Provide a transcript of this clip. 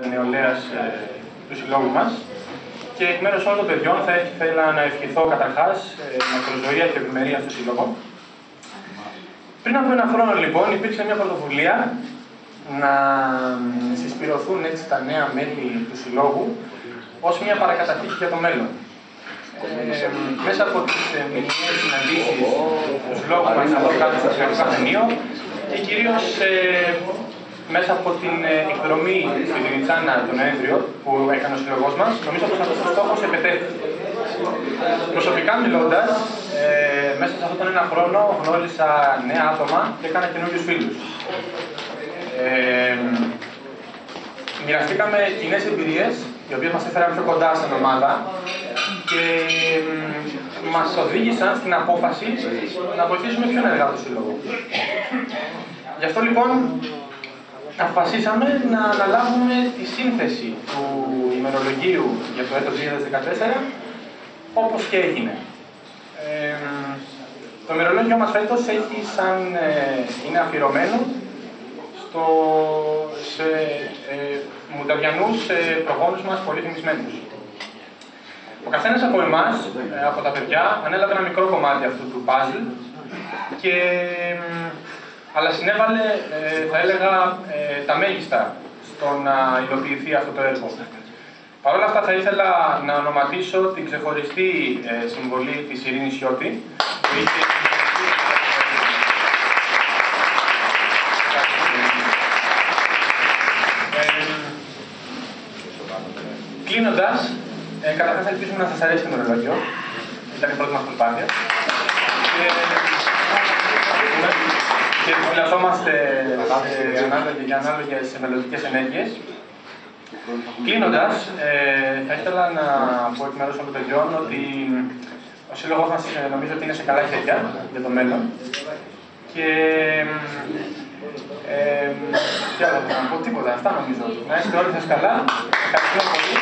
Νεολαίας του συλλόγου μας και εκ μέρους όλων των παιδιών θα ήθελα να ευχηθώ καταρχάς μακροζωία και ευημερία στο σύλλογο. Πριν από ένα χρόνο λοιπόν υπήρξε μια πρωτοβουλία να συσπηρωθούν έτσι τα νέα μέλη του συλλόγου ως μια παρακαταθήκη για το μέλλον. Μέσα από τις μηνιαίες συναντήσεις του συλλόγου μας από κάτω στο Συλλογικό Καφενείο και κυρίως μέσα από την εκδρομή στη Δινιτσάνα τον Νοέμβριο που έκανε ο συλλογός μας, νομίζω πως αυτός ο στόχος επετέχθη. Προσωπικά μιλώντας, μέσα σε αυτόν τον ένα χρόνο γνώρισα νέα άτομα και έκανα καινούριους φίλους. Μοιραστήκαμε κοινές εμπειρίες, οι οποίες μας έφεραν πιο κοντά στην ομάδα και μας οδήγησαν στην απόφαση να βοηθήσουμε πιο ενεργά το σύλλογο. Γι' αυτό λοιπόν αποφασίσαμε να αναλάβουμε τη σύνθεση του ημερολογίου για το έτος 2014, όπως και έγινε. Το ημερολόγιο μας φέτος είναι αφιερωμένο σε μουνταριανούς προγόνους μας πολύ θυμισμένους. Ο καθένας από εμάς, από τα παιδιά, ανέλαβε ένα μικρό κομμάτι αυτού του παζλ αλλά συνέβαλε, θα έλεγα, τα μέγιστα στο να υλοποιηθεί αυτό το έργο. Παρ' όλα αυτά θα ήθελα να ονοματίσω την ξεχωριστή συμβολή της Ειρήνης Σιώτη, που είχε... Κλείνοντας, καταρχάς ελπίζουμε να σας αρέσει το ημερολόγιο. Ήταν η πρώτη μας προσπάθεια. Και φυλασσόμαστε για ανάλογες μελλοντικές ενέργειες. Κλείνοντας, θα ήθελα να πω εκ μέρους των παιδιών ότι ο σύλλογος μας νομίζω ότι είναι σε καλά χέρια για το μέλλον. Και τι άλλο να πω, τίποτα, αυτά νομίζω. Να είστε όλοι σας καλά. Ευχαριστώ πολύ.